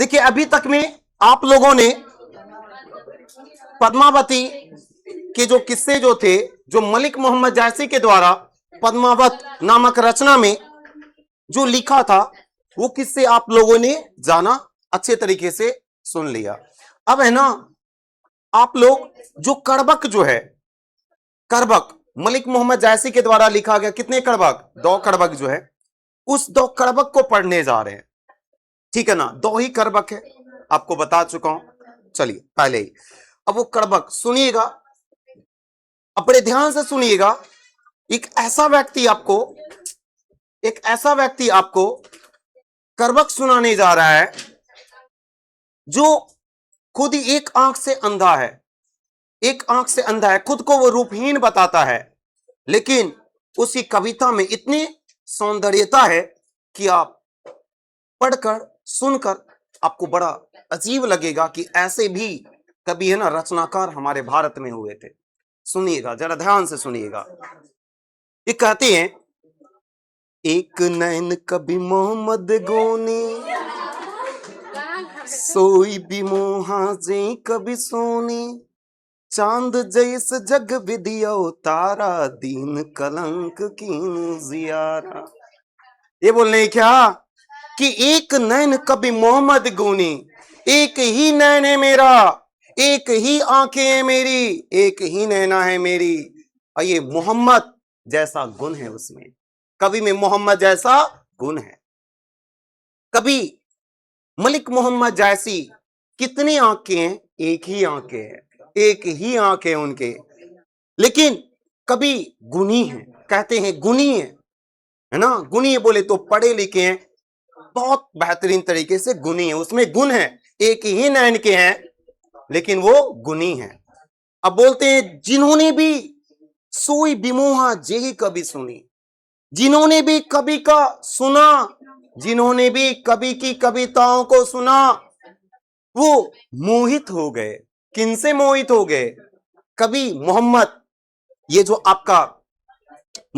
देखिए, अभी तक में आप लोगों ने पद्मावती के जो किस्से जो थे, जो मलिक मोहम्मद जायसी के द्वारा पद्मावत नामक रचना में जो लिखा था, वो किस्से आप लोगों ने जाना, अच्छे तरीके से सुन लिया। अब है ना, आप लोग जो कड़बक जो है, कड़बक मलिक मोहम्मद जायसी के द्वारा लिखा गया, कितने कड़बक, 2 कड़बक जो है, उस 2 कड़बक को पढ़ने जा रहे हैं। ठीक है ना, 2 ही कड़बक है, आपको बता चुका हूं। चलिए पहले ही अब वो कड़बक सुनिएगा, अपने ध्यान से सुनिएगा। एक ऐसा व्यक्ति आपको कड़बक सुनाने जा रहा है जो खुद ही एक आंख से अंधा है, खुद को वो रूपहीन बताता है, लेकिन उसकी कविता में इतनी सौंदर्यता है कि आप पढ़कर सुनकर आपको बड़ा अजीब लगेगा कि ऐसे भी कभी है ना रचनाकार हमारे भारत में हुए थे। सुनिएगा, जरा ध्यान से सुनिएगा। ये कहते हैं, एक नैन कभी मोहम्मद गोनी, सोई भी मोहा जे कभी सोनी, चांद जैस जग विदिया तारा, दीन कलंक कीन जियारा। ये बोलने क्या कि एक नैन कभी मोहम्मद गुनी, एक ही नैन है मेरा, एक ही आंखें है मेरी, एक ही नैना है मेरी, और ये मोहम्मद जैसा गुण है उसमें, कवि में मोहम्मद जैसा गुण है। कभी मलिक मोहम्मद जायसी कितनी आंखें हैं, एक ही आंखें हैं, एक ही आंखें उनके, लेकिन कभी गुणी है, कहते हैं गुणी है ना, गुणी बोले तो पढ़े लिखे हैं, बहुत बेहतरीन तरीके से गुणी है, उसमें गुण है, एक ही नैन के हैं लेकिन वो गुणी है। अब बोलते हैं, जिन्होंने भी सोई बिमोहा जेही कभी सुनी, जिन्होंने भी कवि का सुना, जिन्होंने भी कवि की कविताओं को सुना, वो मोहित हो गए। किनसे मोहित हो गए? कवि मोहम्मद, ये जो आपका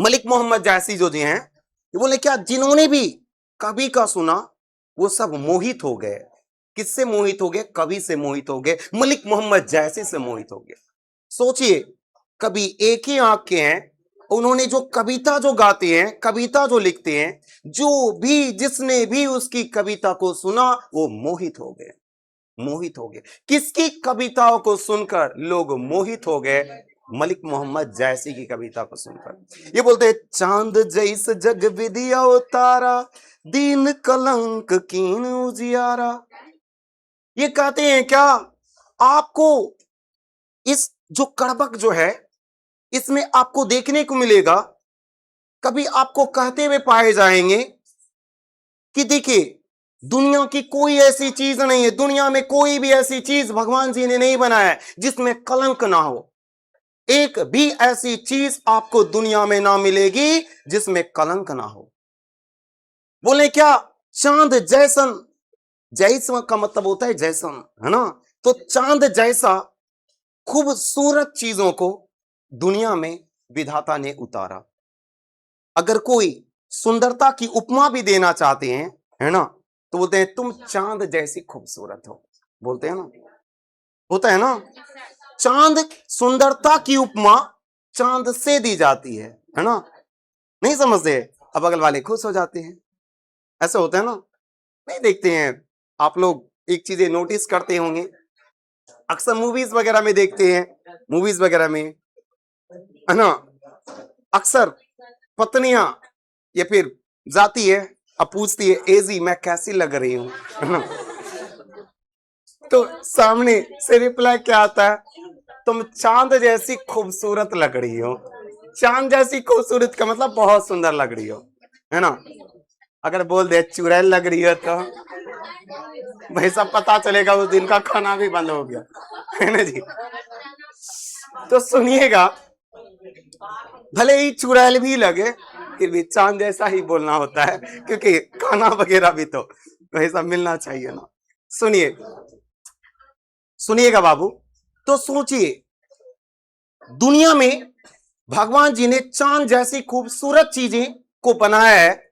मलिक मोहम्मद जायसी जो जी हैं, ये बोले क्या, जिन्होंने भी कवि का सुना वो सब मोहित हो गए। किससे मोहित हो गए? कवि से मोहित हो गए, मलिक मोहम्मद जायसी से मोहित हो गए। सोचिए, कवि एक ही आंख के हैं, उन्होंने जो कविता जो गाते हैं, कविता जो लिखते हैं, जो भी जिसने भी उसकी कविता को सुना वो मोहित हो गए, मोहित हो गए। किसकी कविताओं को सुनकर लोग मोहित हो गए? मलिक मोहम्मद जायसी की कविता को सुनकर। ये बोलते हैं, चांद जैस जग विदिया तारा, दीन कलंक कीन उजियारा। ये कहते हैं क्या, आपको इस जो कड़बक जो है, इसमें आपको देखने को मिलेगा, कभी आपको कहते हुए पाए जाएंगे कि देखिए, दुनिया की कोई ऐसी चीज नहीं है, दुनिया में कोई भी ऐसी चीज भगवान जी ने नहीं बनाया है जिसमें कलंक ना हो। एक भी ऐसी चीज आपको दुनिया में ना मिलेगी जिसमें कलंक ना हो। बोले क्या, चांद जैसन, जैसा का मतलब होता है जैसन, है ना, तो चांद जैसा खूबसूरत चीजों को दुनिया में विधाता ने उतारा। अगर कोई सुंदरता की उपमा भी देना चाहते हैं, है ना, तो बोलते हैं तुम चांद जैसी खूबसूरत हो, बोलते हैं ना, होता है ना। चांद, सुंदरता की उपमा चांद से दी जाती है ना, नहीं समझते? अब बगल वाले खुश हो जाते हैं, ऐसे होता है ना। नहीं देखते हैं आप लोग, एक चीजें नोटिस करते होंगे, अक्सर मूवीज वगैरह में देखते हैं, मूवीज वगैरह में, है ना, अक्सर पत्नियां या फिर जाती है, अब पूछती है, एजी मैं कैसी लग रही हूं, है ना, तो सामने से रिप्लाई क्या आता है, तुम चांद जैसी खूबसूरत लग रही हो। चांद जैसी खूबसूरत का मतलब बहुत सुंदर लग रही हो, है ना। अगर बोल दे चुड़ैल लग रही है तो भाई सब पता चलेगा उस दिन का खाना भी बंद हो गया, है ना जी। तो सुनिएगा, भले ही चुड़ैल भी लगे फिर भी चांद जैसा ही बोलना होता है, क्योंकि खाना वगैरह भी तो वैसा मिलना चाहिए ना। सुनिए, सुनिएगा बाबू, तो सोचिए, दुनिया में भगवान जी ने चांद जैसी खूबसूरत चीजें को बनाया है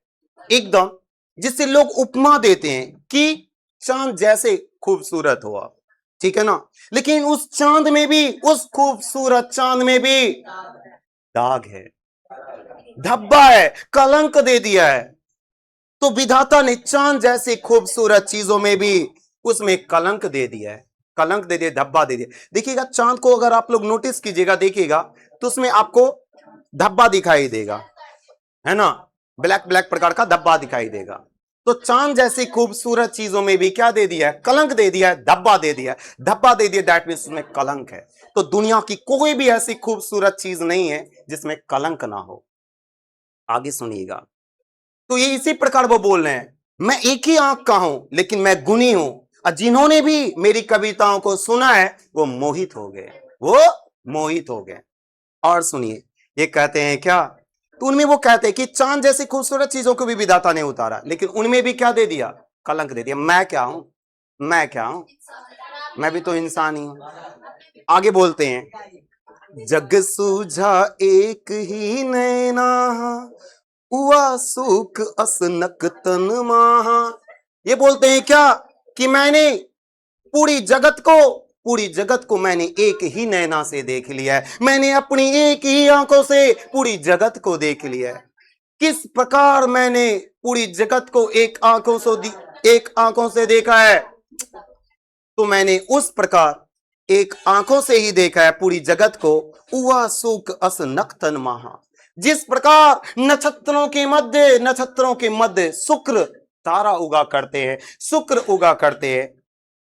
एकदम, जिससे लोग उपमा देते हैं कि चांद जैसे खूबसूरत हुआ, ठीक है ना, लेकिन उस चांद में भी, उस खूबसूरत चांद में भी दाग है, धब्बा है, कलंक दे दिया है। तो विधाता ने चांद जैसी खूबसूरत चीजों में भी उसमें कलंक दे दिया है, कलंक दे दिया, धब्बा दे दिया। देखिएगा चांद को अगर आप लोग नोटिस कीजिएगा, देखिएगा तो उसमें आपको धब्बा दिखाई देगा, है ना, ब्लैक ब्लैक प्रकार का धब्बा दिखाई देगा। तो चांद जैसी खूबसूरत चीजों में भी क्या दे दिया है, कलंक दे दिया है, धब्बा दे दिया है। धब्बा दे दिया, दैट मींस उसमें कलंक है। तो दुनिया की कोई भी ऐसी खूबसूरत चीज नहीं है जिसमें कलंक ना हो। आगे सुनिएगा, तो ये इसी प्रकार वो बोल रहे हैं, मैं एक ही आंख का हूं लेकिन मैं गुणी हूं, और जिन्होंने भी मेरी कविताओं को सुना है वो मोहित हो गए, वो मोहित हो गए। और सुनिए, ये कहते हैं क्या, तो उनमें वो कहते हैं कि चांद जैसी खूबसूरत चीजों को भी विधाता ने उतारा, लेकिन उनमें भी क्या दे दिया, कलंक दे दिया। मैं क्या हूं, मैं क्या हूं, मैं भी तो इंसान ही हूं। आगे बोलते हैं, जग सूझा एक ही नैना, हुआ सुख असनक तन माहा। ये बोलते हैं क्या, कि मैंने पूरी जगत को, पूरी जगत को मैंने एक ही नैना से देख लिया है, मैंने अपनी एक ही आंखों से पूरी जगत को देख लिया है। किस प्रकार मैंने पूरी जगत को एक आंखों से देखा है, तो मैंने उस प्रकार एक आंखों से ही देखा है पूरी जगत को, उवा सुख अस नक्तन महा। जिस प्रकार नक्षत्रों के मध्य शुक्र तारा उगा करते हैं, शुक्र उगा करते हैं,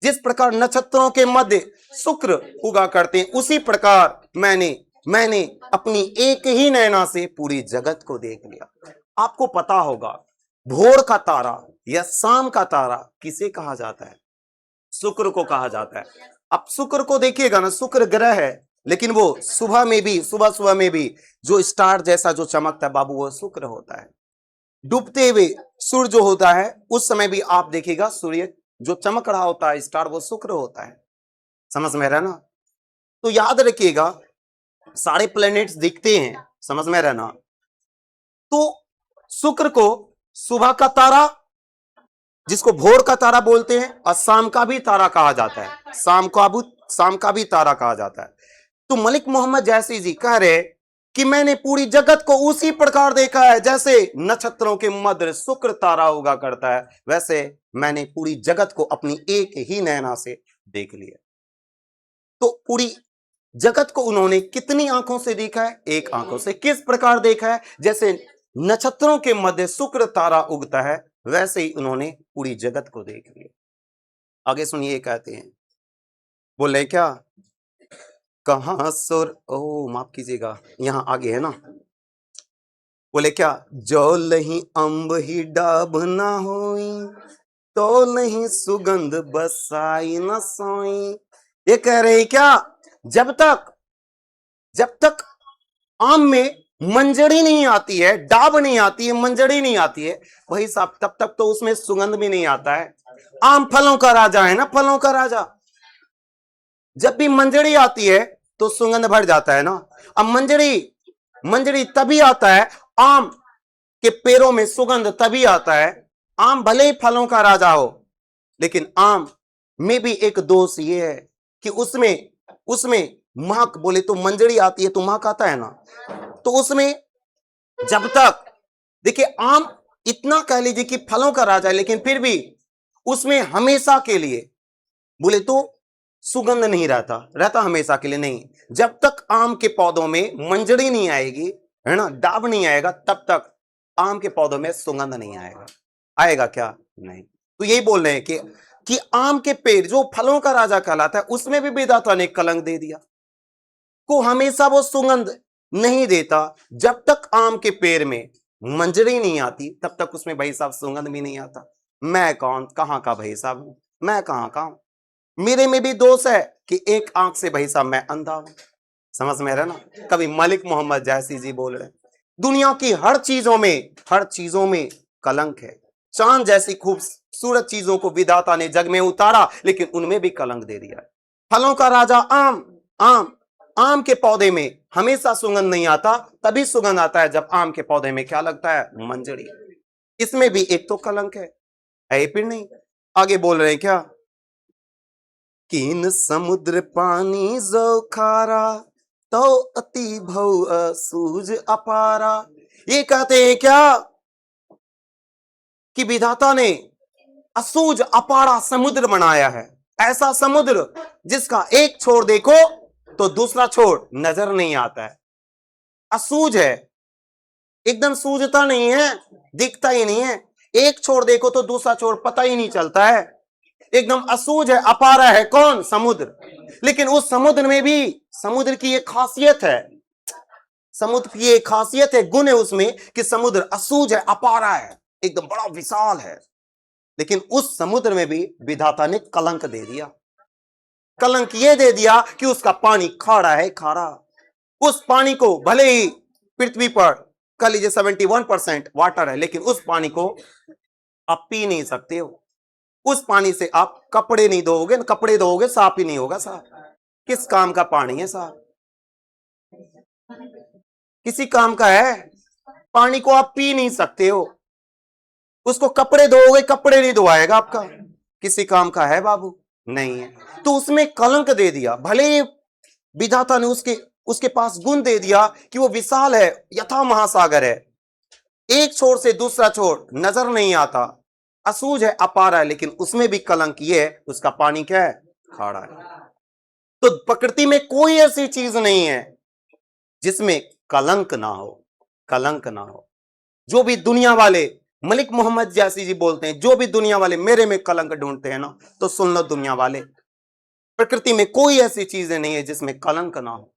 जिस प्रकार नक्षत्रों के मध्य शुक्र उगा करते हैं, उसी प्रकार मैंने अपनी एक ही नैना से पूरी जगत को देख लिया। आपको पता होगा, भोर का तारा या शाम का तारा किसे कहा जाता है, शुक्र को कहा जाता है। अब शुक्र को देखिएगा ना, शुक्र ग्रह है, लेकिन वो सुबह में भी, सुबह में भी जो स्टार जैसा जो चमकता है बाबू, वो शुक्र होता है। डूबते हुए सूर्य जो होता है उस समय भी आप देखिएगा, सूर्य जो चमक रहा होता है स्टार, वो शुक्र होता है। समझ में रहना, तो याद रखिएगा सारे प्लैनेट्स दिखते हैं, समझ में रहना। तो शुक्र को सुबह का तारा, जिसको भोर का तारा बोलते हैं, और शाम का भी तारा कहा जाता है, शाम का भी तारा कहा जाता है। तो मलिक मोहम्मद जैसी जी कह रहे कि मैंने पूरी जगत को उसी प्रकार देखा है जैसे नक्षत्रों के मध्य शुक्र तारा उगा करता है, वैसे मैंने पूरी जगत को अपनी एक ही नैना से देख लिया। तो पूरी जगत को उन्होंने कितनी आंखों से देखा है, एक आंखों से। किस प्रकार देखा है, जैसे नक्षत्रों के मध्य शुक्र तारा उगता है, वैसे ही उन्होंने पूरी जगत को देख लिया। आगे सुनिए, कहते हैं, बोले क्या, कहां सुर, ओ माफ कीजिएगा, यहां आगे है ना, बोले क्या, जो लही अंब ही डाब ना होई, तो नहीं सुगंध बसाई न सोई। ये कह रहे क्या, जब तक आम में मंजरी नहीं आती है, डाब नहीं आती है, मंजरी नहीं आती है, वही साहब तब तक तो उसमें सुगंध भी नहीं आता है। आम फलों का राजा है ना, फलों का राजा। जब भी मंजरी आती है तो सुगंध भर जाता है ना। अब मंजरी तभी आता है, आम के पेड़ों में सुगंध तभी आता है। आम भले ही फलों का राजा हो, लेकिन आम में भी एक दोष ये है कि उसमें महक, बोले तो मंजरी आती है तो महक आता है ना, तो उसमें जब तक, देखिए आम इतना कह लीजिए कि फलों का राजा है, लेकिन फिर भी उसमें हमेशा के लिए बोले तो सुगंध नहीं रहता हमेशा के लिए नहीं। जब तक आम के पौधों में मंजरी नहीं आएगी, है ना, डाब नहीं आएगा, तब तक आम के पौधों में सुगंध नहीं आएगा। आएगा क्या, नहीं। तो यही बोल रहे हैं कि आम के पेड़ जो फलों का राजा कहलाता है, उसमें भी विधाता ने कलंक दे दिया, को हमेशा वो सुगंध नहीं देता। जब तक आम के पेड़ में मंजरी नहीं आती, तब तक उसमें भाई साहब सुगंध भी नहीं आता। मैं कौन, कहां का भाई साहब हूं, मैं कहां का हूं, मेरे में भी दोष है कि एक आंख से भाई साहब मैं अंधा हूं। समझ में रहा ना, कभी मलिक मोहम्मद जैसी जी बोल रहे, दुनिया की हर चीजों में कलंक है। चांद जैसी खूबसूरत चीजों को विधाता ने जग में उतारा, लेकिन उनमें भी कलंक दे दिया। फलों का राजा आम के पौधे में हमेशा सुगंध नहीं आता, तभी सुगंध आता है जब आम के पौधे में क्या लगता है, मंजरी। इसमें भी एक तो कलंक है फिर नहीं। आगे बोल रहे हैं क्या? कीन समुद्र पानी जो खारा, तो अति भव असूझ अपारा। ये कहते हैं क्या कि विधाता ने असूझ अपारा समुद्र बनाया है। ऐसा समुद्र जिसका एक छोर देखो तो दूसरा छोर नजर नहीं आता है। असूझ है, एकदम सूझता नहीं है, दिखता ही नहीं है। एक छोर देखो तो दूसरा छोर पता ही नहीं चलता है, एकदम असूझ है। अपारा है कौन? समुद्र। लेकिन उस समुद्र में भी समुद्र की एक खासियत है, समुद्र की एक खासियत है, गुण है उसमें कि समुद्र असूझ है, अपारा है, एकदम बड़ा विशाल है। लेकिन उस समुद्र में भी विधाता ने कलंक दे दिया। कलंक यह दे दिया कि उसका पानी खारा है, खारा। उस पानी को भले ही पृथ्वी पर कह लीजिए 71% वाटर है, लेकिन उस पानी को आप पी नहीं सकते हो। उस पानी से आप कपड़े नहीं धोओगे, कपड़े धोओगे साफ ही नहीं होगा साहब। किस काम का पानी है साहब? किसी काम का है? पानी को आप पी नहीं सकते हो, उसको कपड़े धोओगे कपड़े नहीं धोआएगा आपका। किसी काम का है बाबू? नहीं है। तो उसमें कलंक दे दिया। भले ही विधाता ने उसके पास गुण दे दिया कि वो विशाल है, यथा महासागर है, एक छोर से दूसरा छोर नजर नहीं आता, असूझ है, अपारा है, लेकिन उसमें भी कलंक ये है, उसका पानी क्या है? खारा है। तो प्रकृति में कोई ऐसी चीज नहीं है जिसमें कलंक ना हो, कलंक ना हो। जो भी दुनिया वाले मलिक मोहम्मद जैसी जी बोलते हैं, जो भी दुनिया वाले मेरे में कलंक ढूंढते हैं ना, तो सुन लो दुनिया वाले, प्रकृति में कोई ऐसी चीजें नहीं है जिसमें कलंक ना हो।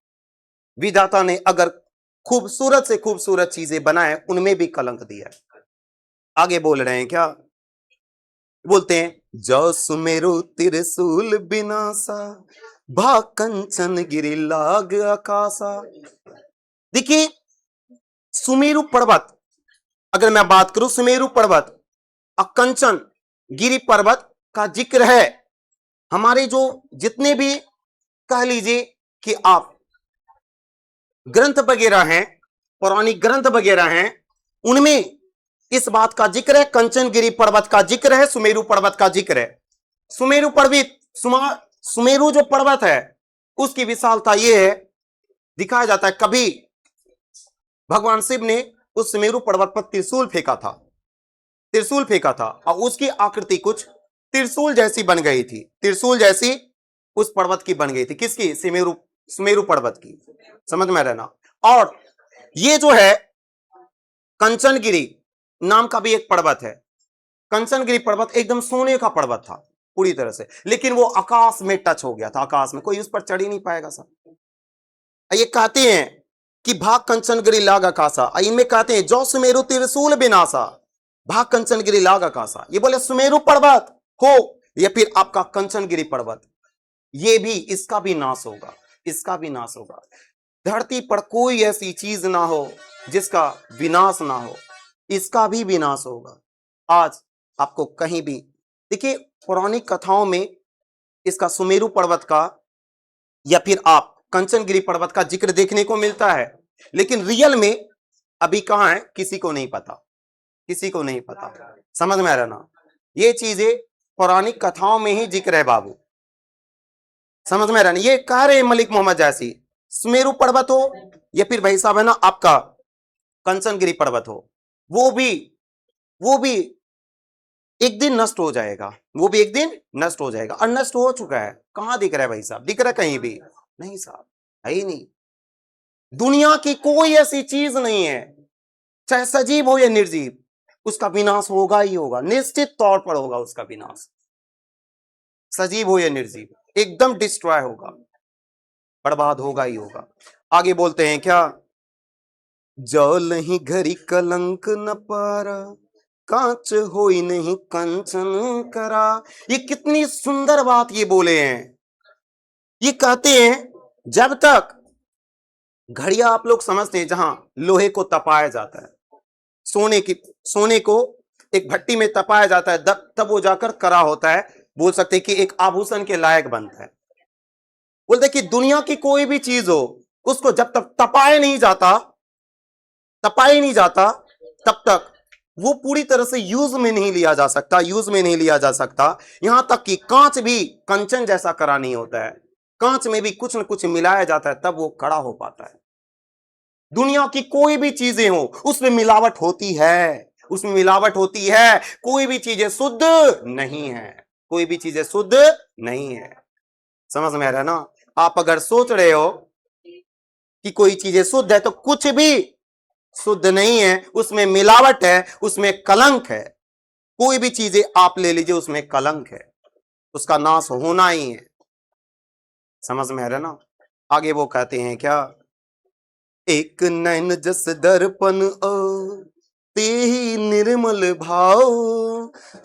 विधाता ने अगर खूबसूरत से खूबसूरत चीजें बनाए, उनमें भी कलंक दिया है। आगे बोल रहे हैं क्या? बोलते हैं जो सुमेरु त्रिशूल बिनासा, भा कंचन गिरि लाग आकाशा। देखिए सुमेरु पर्वत, अगर मैं बात करूं सुमेरु पर्वत और कंचन गिरि पर्वत का जिक्र है। हमारे जो जितने भी कह लीजिए कि आप ग्रंथ वगैरह हैं, पौराणिक ग्रंथ वगैरह हैं, उनमें इस बात का जिक्र है, कंचनगिरी पर्वत का जिक्र है, सुमेरु पर्वत का जिक्र है। सुमेरु पर्वत, सुमेरु जो पर्वत है उसकी विशालता यह है, दिखाया जाता है कभी भगवान शिव ने उस सुमेरु पर्वत पर त्रिशूल फेंका था, त्रिशूल फेंका था और उसकी आकृति कुछ त्रिशूल जैसी बन गई थी, त्रिशूल जैसी उस पर्वत की बन गई थी। किसकी? सुमेरु पर्वत की। समझ में रहना। और ये जो है कंचनगिरी नाम का भी एक पर्वत है। कंचनगिरी पर्वत एकदम सोने का पर्वत था पूरी तरह से, लेकिन वो आकाश में टच हो गया था, आकाश में कोई उस पर चढ़ ही नहीं पाएगा सर। ये कहते हैं कि भाग कंचनगिरी लाग आकाशा, इनमें कहते हैं जो सुमेरु त्रिशूल बिनासा, भाग कंचनगिरी लाग आकाशा। ये बोले सुमेरु पर्वत हो या फिर आपका कंचनगिरी पर्वत, ये भी, इसका भी नाश होगा, इसका भी नाश होगा। धरती पर कोई ऐसी चीज ना हो जिसका विनाश ना हो, इसका भी विनाश होगा। आज आपको कहीं भी देखिए पौराणिक कथाओं में इसका सुमेरु पर्वत का या फिर आप कंचनगिरी पर्वत का जिक्र देखने को मिलता है, लेकिन रियल में अभी कहां है किसी को नहीं पता, किसी को नहीं पता। समझ में आ रहा ना? ये चीजें पौराणिक कथाओं में ही जिक्र है बाबू। समझ में आ रहा ना? ये कह रहे मलिक मोहम्मद जैसी सुमेरु पर्वत हो या फिर भाई साहब है ना आपका कंचनगिरी पर्वत हो, वो भी एक दिन नष्ट हो जाएगा, वो भी एक दिन नष्ट हो जाएगा। और नष्ट हो चुका है। कहां दिख रहा है भाई साहब? दिख रहा है कहीं भी नहीं साहब, है ही नहीं। दुनिया की कोई ऐसी चीज नहीं है, चाहे सजीव हो या निर्जीव, उसका विनाश होगा ही होगा, निश्चित तौर पर होगा उसका विनाश। सजीव हो या निर्जीव, एकदम डिस्ट्रॉय होगा, बर्बाद होगा ही होगा। आगे बोलते हैं क्या? जो नहीं घरी कलंक न पारा, कांच होई नहीं कंचन करा। ये कितनी सुंदर बात ये बोले हैं। ये कहते हैं जब तक घड़िया आप लोग समझते हैं जहां लोहे को तपाया जाता है, सोने को एक भट्टी में तपाया जाता है, तब वो जाकर करा होता है, बोल सकते हैं कि एक आभूषण के लायक बनता है। बोलते कि दुनिया की कोई भी चीज हो, उसको जब तक तपाया नहीं जाता, तब तक वो पूरी तरह से यूज में नहीं लिया जा सकता, यूज में नहीं लिया जा सकता। यहां तक कि कांच भी कंचन जैसा कड़ा नहीं होता है, कांच में भी कुछ न कुछ मिलाया जाता है तब वो कड़ा हो पाता है। दुनिया की कोई भी चीजें हो उसमें मिलावट होती है, उसमें मिलावट होती है। कोई भी चीजें शुद्ध नहीं है, कोई भी चीजें शुद्ध नहीं है। समझ में आ रहा है ना? आप अगर सोच रहे हो कि कोई चीजें शुद्ध है तो कुछ भी शुद्ध नहीं है, उसमें मिलावट है, उसमें कलंक है। कोई भी चीजें आप ले लीजिए उसमें कलंक है, उसका नाश होना ही है। समझ में आ रहा है ना? आगे वो कहते हैं क्या, एक नैन जस दर्पण ते ही निर्मल भाव,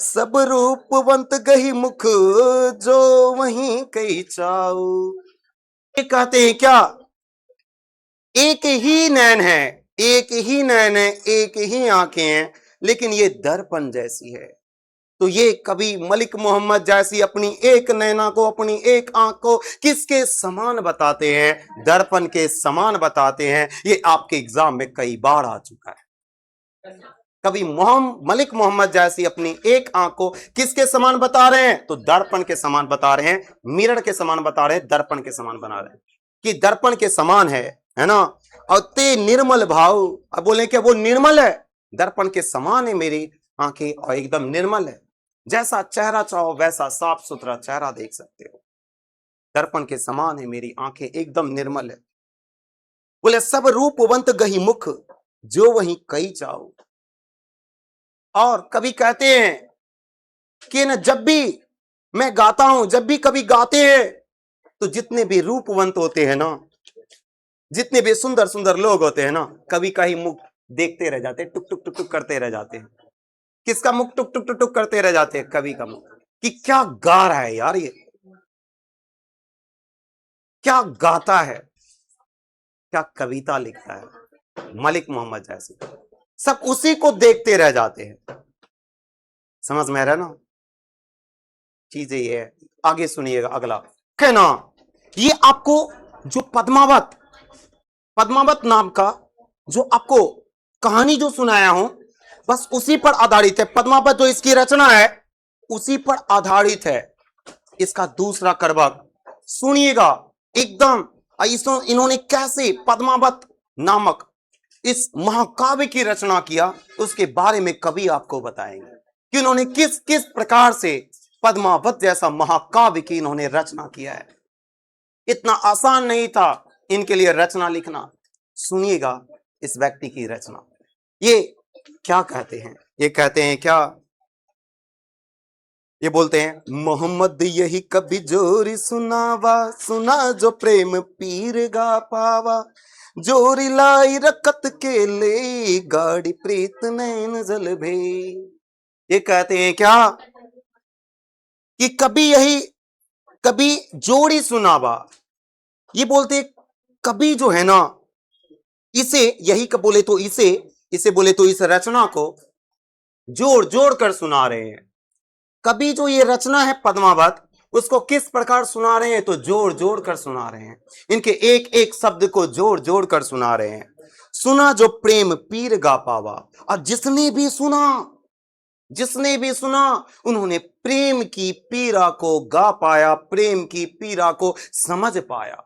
सब रूपवंत गही मुख जो वहीं कई चाओ। ये कहते हैं क्या, एक ही नैन है, एक ही नैन है, एक ही आंखें हैं, लेकिन ये दर्पण जैसी है। तो ये कभी मलिक मोहम्मद जैसी अपनी एक नैना को, अपनी एक आंख को किसके समान बताते हैं? दर्पण के समान बताते हैं। ये आपके एग्जाम में कई बार आ चुका है। कभी मलिक मोहम्मद जैसी अपनी एक आंख को किसके समान बता रहे हैं? तो दर्पण के समान बता रहे हैं, मिरर के समान बता रहे हैं, दर्पण के समान बना रहे हैं कि दर्पण के समान है ना। और ते निर्मल भाव, अब बोले क्या वो निर्मल है? दर्पण के समान है मेरी आंखें और एकदम निर्मल है। जैसा चेहरा चाहो वैसा साफ सुथरा चेहरा देख सकते हो। दर्पण के समान है मेरी आंखें, एकदम निर्मल है। बोले सब रूपवंत गही मुख जो वही कई चाहो। और कभी कहते हैं कि न जब भी मैं गाता हूं, जब भी कभी गाते हैं तो जितने भी रूपवंत होते हैं ना, जितने भी सुंदर सुंदर लोग होते हैं ना, कभी कहीं मुख देखते रह जाते, टुक टुक टुक टुक करते रह जाते हैं। किसका मुख टुक टुक टुक टुक करते रह जाते हैं? कवि का मुख। कि क्या गा रहा है यार, ये क्या गाता है, क्या कविता लिखता है मलिक मोहम्मद जैसे। सब उसी को देखते रह जाते हैं। समझ में आ रहा है ना? चीजें ये है। आगे सुनिएगा अगला है ना, ये आपको जो पद्मावत, पद्मावत नाम का जो आपको कहानी जो सुनाया हूं, बस उसी पर आधारित है। पद्मावत जो इसकी रचना है उसी पर आधारित है। इसका दूसरा करवट सुनिएगा एकदम। इन्होंने कैसे पद्मावत नामक इस महाकाव्य की रचना किया उसके बारे में कवि आपको बताएंगे कि उन्होंने किस किस प्रकार से पद्मावत जैसा महाकाव्य की इन्होंने रचना किया है। इतना आसान नहीं था इनके लिए रचना लिखना। सुनिएगा इस व्यक्ति की रचना। ये क्या कहते हैं? ये कहते हैं क्या, ये बोलते हैं, मोहम्मद यही कभी जोरी सुनावा, सुना जो प्रेम पीर गा पावा, जोरी लाई रकत के ले गाड़ी प्रीत नैन जल भे। ये कहते हैं क्या कि कभी जोड़ी सुनावा। ये बोलते कभी जो है ना, इसे यही कब बोले तो इसे बोले तो इस रचना को जोड़ जोड़ कर सुना रहे हैं। कभी जो ये रचना है पद्मावत उसको किस प्रकार सुना रहे हैं? तो जोड़ जोड़ कर सुना रहे हैं। इनके एक एक शब्द को जोड़ जोड़ कर सुना रहे हैं। सुना जो प्रेम पीर गा पावा, और जिसने भी सुना उन्होंने प्रेम की पीरा को गा पाया, प्रेम की पीरा को समझ पाया।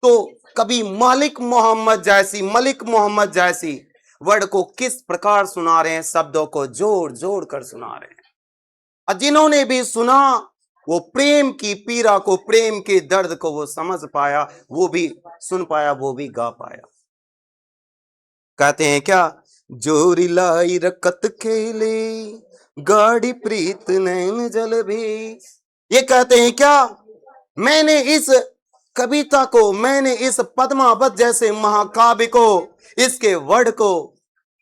तो कभी मलिक मोहम्मद जैसी वर्ड को किस प्रकार सुना रहे हैं? शब्दों को जोड़ जोड़ कर सुना रहे हैं। और जिन्होंने भी सुना वो प्रेम की पीरा को, प्रेम के दर्द को वो समझ पाया, वो भी सुन पाया, वो भी गा पाया। कहते हैं क्या, जोरी लाई रकत खेले गाड़ी प्रीत नैन जल भी। ये कहते हैं क्या, मैंने इस कविता को, मैंने इस पद्मावत जैसे महाकाव्य को, इसके वर्ड को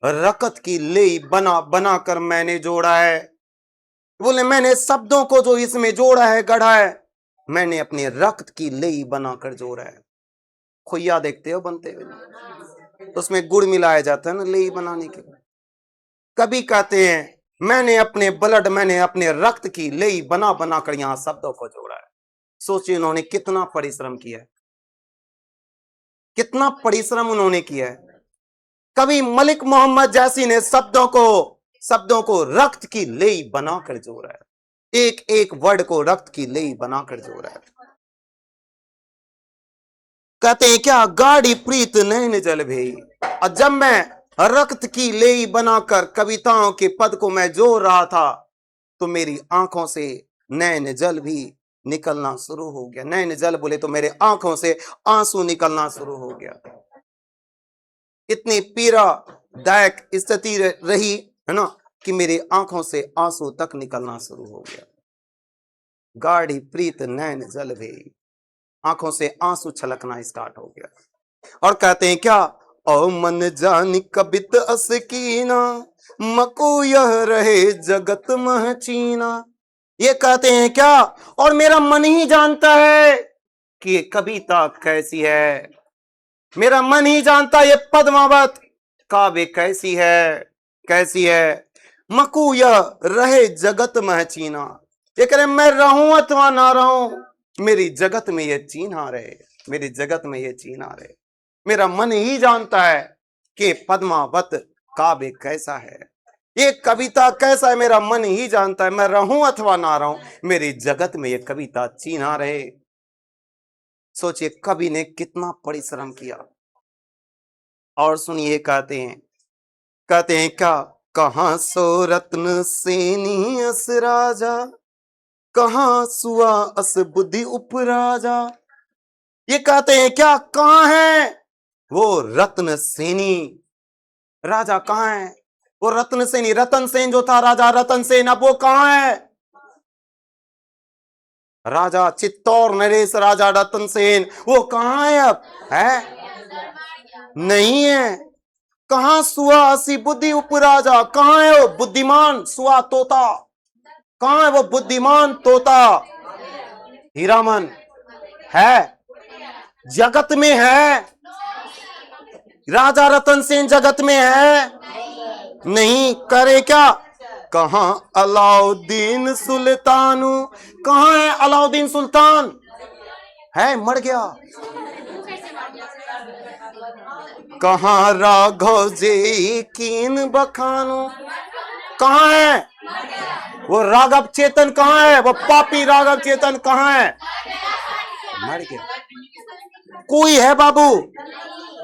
रकत की लेई बना बना कर मैंने जोड़ा है। बोले मैंने शब्दों को जो इसमें जोड़ा है, गढ़ा है, मैंने अपने रक्त की लेई बनाकर जोड़ा है। खोइया देखते हो बनते हुए, तो उसमें गुड़ मिलाया जाता है ना लेई बनाने के लिए। कभी कहते हैं मैंने अपने रक्त की लेई बना बना कर यहां शब्दों को जोड़ा है। सोचिए उन्होंने कितना परिश्रम किया है, कितना परिश्रम उन्होंने किया है। कवि मलिक मोहम्मद जैसी ने शब्दों को रक्त की लेई बनाकर जोड़ा है, एक एक वर्ड को रक्त की लेई बनाकर जोड़ा है। कहते हैं क्या, गाढ़ी प्रीत नैन जल भई। और जब मैं रक्त की लेई बनाकर कविताओं के पद को मैं जोड़ रहा था, तो मेरी आंखों से नैन जल भी निकलना शुरू हो गया। नैन जल बोले तो मेरे आंखों से आंसू निकलना शुरू हो गया। इतनी पीड़ादायक स्थिति रही है ना, कि मेरी आंखों से आंसू तक निकलना शुरू हो गया। गाढ़ी प्रीत नैन जल भई, आंखों से आंसू छलकना स्टार्ट हो गया। और कहते हैं क्या, ओ मन जानी कबित असकीना, मको यह रहे जगत महचीना। ये कहते हैं क्या, और मेरा मन ही जानता है कि ये कविता कैसी है, मेरा मन ही जानता ये पद्मावत काव्य कैसी है। मकू यह रहे जगत महचीना, ये कह रहे मैं रहूं अथवा ना रहूं, मेरी जगत में ये चिन्हा रहे, मेरी जगत में ये चिन्हा रहे। मेरा मन ही जानता है कि पद्मावत काव्य कैसा है, ये कविता कैसा है, मेरा मन ही जानता है। मैं रहूं अथवा ना रहूं, मेरी जगत में ये कविता चिन्हा रहे। सोचिए कवि ने कितना परिश्रम किया। और सुनिए, कहते हैं क्या, कहां सो रत्न सेनी अस राजा, कहां सुआ अस बुद्धि उपराजा। ये कहते हैं क्या, कहां है वो रत्न सेनी राजा, कहां है वो रत्न सेनी। रतन सेन जो था राजा रतन सेन, अब वो कहां है। राजा चित्तौर नरेश राजा रतन सेन, वो कहां है अब, है नहीं है। कहां सुआ असी बुद्धि उपराजा, कहां है वो बुद्धिमान सुआ तोता, कहां है वो बुद्धिमान तोता। हीरामन है, जगत में है, राजा रतन सेन जगत में है नहीं। करे क्या, कहां अलाउद्दीन सुल्तानू, कहां है अलाउद्दीन सुल्तान, है मर गया। कहां राघव जे कीन बखानू, कहां है वो राघव चेतन, कहां है वो पापी राघव चेतन, कहां है, मर गया। कोई है बाबू,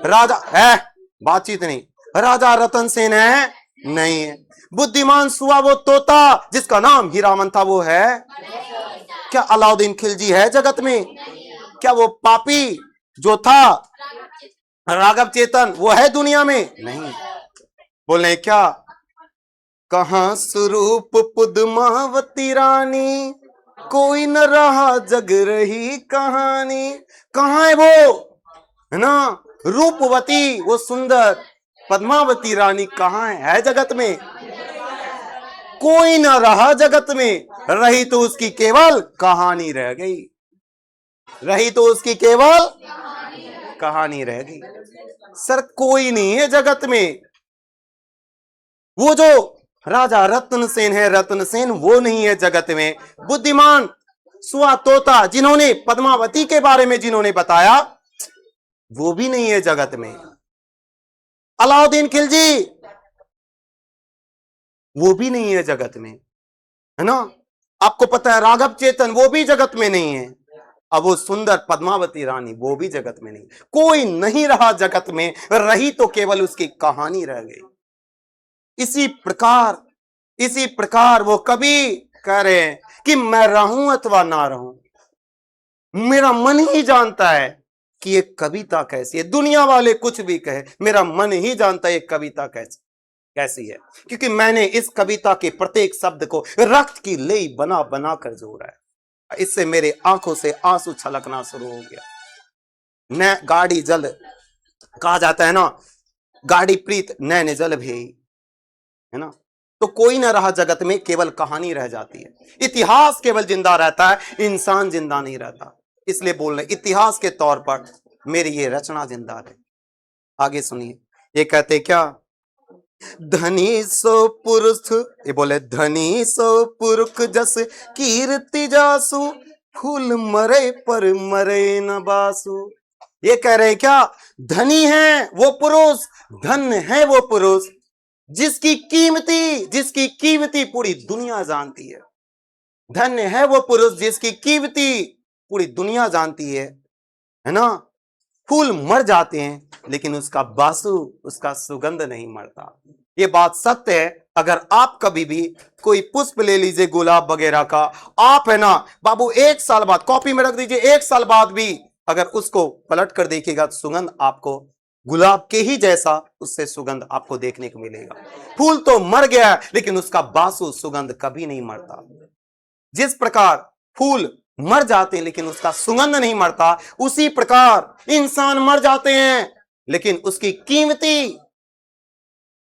राजा है, बातचीत नहीं। राजा रतन सेन है नहीं है। बुद्धिमान सुआ वो तोता जिसका नाम हीरामन था, वो है क्या अलाउद्दीन खिलजी है जगत में। क्या वो पापी जो था राघव चेतन, वो है दुनिया में नहीं। बोले क्या, कहां स्वरूप पद्मावती रानी, कोई न रहा जग रही कहानी। कहां है वो, है ना, रूपवती वो सुंदर पद्मावती रानी, कहां है जगत में। कोई न रहा जगत में, रही तो उसकी केवल कहानी रह गई, रही तो उसकी केवल कहानी रह गई। सर कोई नहीं है जगत में। वो जो राजा रत्न सेन है, रत्न सेन वो नहीं है जगत में। बुद्धिमान सुआ तोता जिन्होंने पद्मावती के बारे में जिन्होंने बताया, वो भी नहीं है जगत में। अलाउद्दीन खिलजी वो भी नहीं है जगत में, है ना। आपको पता है राघव चेतन वो भी जगत में नहीं है। अब वो सुंदर पद्मावती रानी वो भी जगत में नहीं। कोई नहीं रहा जगत में, रही तो केवल उसकी कहानी रह गई। इसी प्रकार वो कवि कह रहे हैं कि मैं रहूं अथवा ना रहूं, मेरा मन ही जानता है कि ये कविता कैसी है। दुनिया वाले कुछ भी कहे, मेरा मन ही जानता है ये कविता कैसी है, क्योंकि मैंने इस कविता के प्रत्येक शब्द को रक्त की लेई बना बना कर जोड़ा है। इससे मेरे आंखों से आंसू छलकना शुरू हो गया। न गाड़ी जल कहा जाता है ना, गाड़ी प्रीत नैन जल भी, है ना। तो कोई ना रहा जगत में, केवल कहानी रह जाती है। इतिहास केवल जिंदा रहता है, इंसान जिंदा नहीं रहता। इसलिए बोल रहे इतिहास के तौर पर मेरी ये रचना जिंदा रहे। आगे सुनिए, ये कहते क्या, धनी सो पुरुष, ये बोले धनी सो पुरुष जस कीर्ति जासु, फूल मरे पर मरे न बासु। ये कह रहे हैं क्या? धनी है वो पुरुष, धन है वो पुरुष जिसकी कीमती पूरी दुनिया जानती है। धन्य है वो पुरुष जिसकी कीमती पूरी दुनिया जानती है ना। फूल मर जाते हैं लेकिन उसका बासु, उसका सुगंध नहीं मरता। ये बात सत्य है। अगर आप कभी भी कोई पुष्प ले लीजिए गुलाब वगैरह का, आप है ना बाबू 1 साल बाद कॉपी में रख दीजिए, 1 साल बाद भी अगर उसको पलट कर देखिएगा तो सुगंध आपको गुलाब के ही जैसा उससे सुगंध आपको देखने को मिलेगा। फूल तो मर गया है लेकिन उसका बासु सुगंध कभी नहीं मरता। जिस प्रकार फूल मर जाते हैं लेकिन उसका सुगंध नहीं मरता, उसी प्रकार इंसान मर जाते हैं लेकिन उसकी कीमती,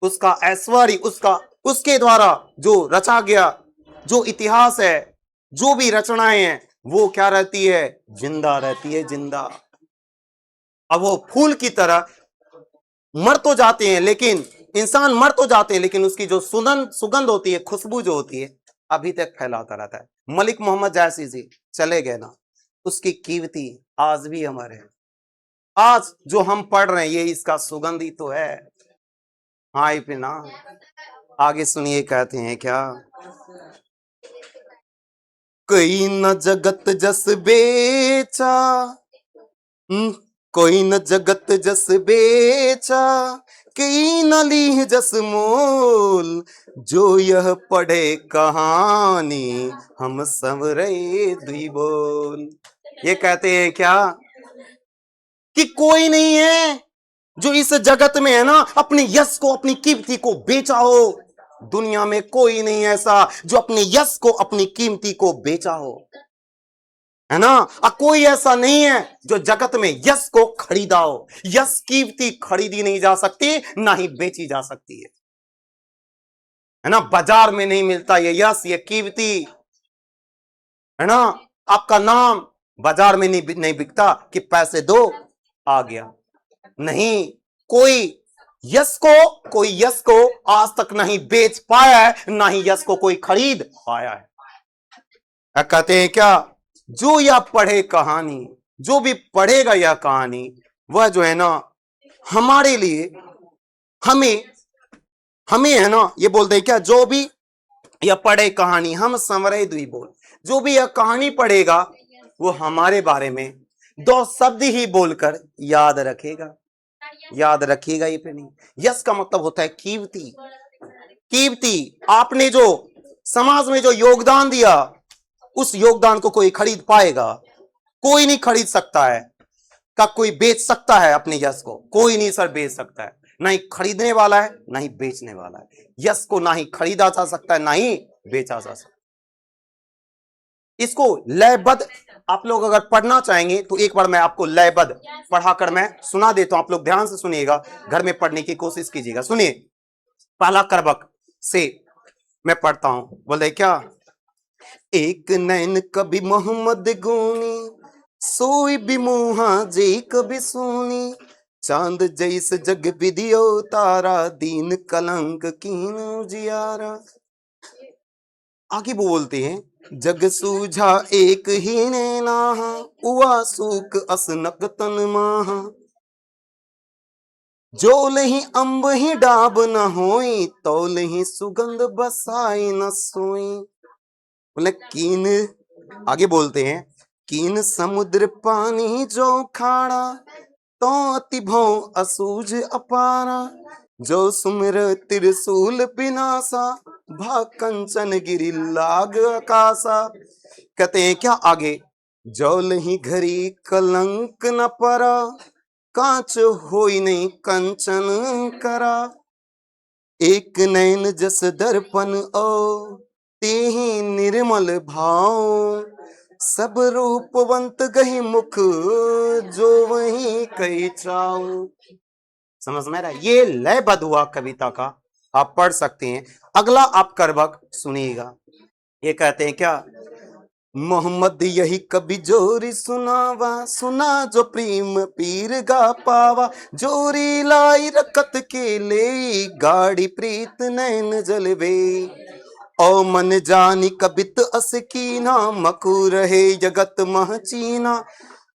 उसका ऐश्वर्य, उसके द्वारा जो रचा गया, जो इतिहास है, जो भी रचनाएं हैं, वो क्या रहती है? जिंदा रहती है, जिंदा। अब वो फूल की तरह मर तो जाते हैं लेकिन इंसान मर तो जाते हैं लेकिन उसकी जो सुगंध होती है, खुशबू जो होती है, अभी तक फैलाता रहता है। मलिक मोहम्मद जैसी जी चले गए ना, उसकी कीमती आज भी हमारे हैं। आज जो हम पढ़ रहे हैं ये इसका सुगंध ही तो है। हाँ पिना आगे सुनिए, कहते हैं क्या? कोई न जगत जस बेचा, कोई न जगत जस बेचा, कई न लीह जस मोल, जो यह पढ़े कहानी हम संवरे दुई बोल। ये कहते हैं क्या कि कोई नहीं है जो इस जगत में है ना अपने यश को, अपनी कीमती को बेचा हो। दुनिया में कोई नहीं ऐसा जो अपने यश को, अपनी कीमती को बेचा हो, है ना। कोई ऐसा नहीं है जो जगत में यश को खरीदा हो। यश कीमती खरीदी नहीं जा सकती, ना ही बेची जा सकती है ना। बाजार में नहीं मिलता ये यश, ये कीमती, है ना। आपका नाम बाजार में नहीं बिकता कि पैसे दो आ गया। नहीं, कोई यश को आज तक नहीं बेच पाया है, ना ही यश को कोई खरीद पाया है। कहते हैं क्या? जो यह पढ़े कहानी, जो भी पढ़ेगा यह कहानी, वह जो है ना हमारे लिए, हमें है ना, ये बोलते हैं क्या? जो भी यह पढ़े कहानी हम संवरे दुई बोल। जो भी यह कहानी पढ़ेगा वो हमारे बारे में 2 शब्द ही बोलकर याद रखेगा। याद रखिएगा ये पे नहीं। यश का मतलब होता है कीमती। कीमती आपने जो समाज में जो योगदान दिया, उस योगदान को कोई खरीद पाएगा? कोई नहीं खरीद सकता है। क्या कोई बेच सकता है अपने यश को? कोई नहीं सर बेच सकता है। ना ही खरीदने वाला है, ना ही बेचने वाला है। यश को ना ही खरीदा जा सकता है, ना ही बेचा जा सकता है। इसको लयबद्ध आप लोग अगर पढ़ना चाहेंगे तो एक बार मैं आपको लयबद्ध पढ़ाकर मैं सुना देता हूं। आप लोग ध्यान से सुनिएगा, घर में पढ़ने की कोशिश कीजिएगा। सुनिए, पहला करबक से मैं पढ़ता हूं। बोले क्या? एक नैन कभी मोहम्मद गोनी, सोई बिमुहा जी कभी सोनी, चांद जैस जग विदियो तारा, दीन कलंक कीन जियारा। आगे वो बोलते हैं, जग सूझा एक ही नाहा, उआ सूक असनक तन माहा, जो लही अंब ही डाब न होई, तो लही सुगंध बसाई न सोई। बोले कीन, आगे बोलते हैं, कीन समुद्र पानी जो खाड़ा, तो अति भौ असूझ अपारा, जो सुमिर त्रिशूल पिनासा, भा कंचन गिरी लाग आकाशा। कहते हैं क्या आगे? जो लही घरी कलंक न परा, कांच होई नहीं कंचन करा, एक नैन जस दर्पण ओ, तेहि निर्मल भाव, सब रूपवंत गही मुख, जो वही कई चाओ। समझ में रहा? ये लयबद्ध हुआ कविता का, आप पढ़ सकते हैं। अगला आप करबक सुनिएगा। ये कहते हैं क्या? मोहम्मद यही कभी जोरी सुनावा, सुना जो प्रेम पीर गा पावा, जोरी लाई रकत के ले, गाड़ी प्रीत नैन जलवे, ओ मन जानी कबित अस कीना, मकू रहे जगत मह चीना,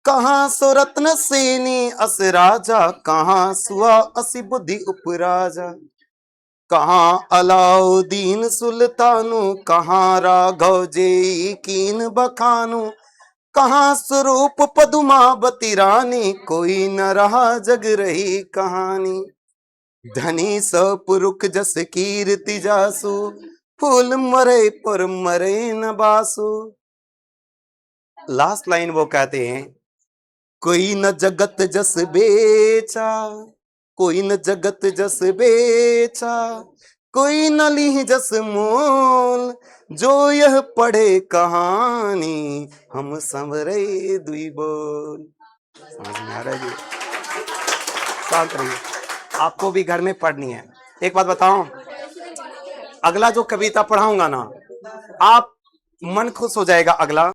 कहाँ सो रत्न सेनी अस राजा, कहाँ सुआ असी बुद्धि उपराजा। कहाँ अलाउद्दीन सुल्तानु, कहाँ राघव जेई कीन बखानु। कहाँ स्वरूप पदुमावती रानी, कोई न रहा जग रही कहानी। धनी सपुरुख जस कीर्ति जासु, फूल मरे पर मरे न बासु। लास्ट लाइन वो कहते हैं, कोई न जगत जस बेचा, कोई न जगत जस बेचा, कोई न ली जस मोल। जो यह पढ़े कहानी, हम संवरे दुई बोल। समझ में आ रहा है जी? शांत रहिए, आपको भी घर में पढ़नी है। एक बात बताऊं, अगला जो कविता पढ़ाऊंगा ना, आप मन खुश हो जाएगा। अगला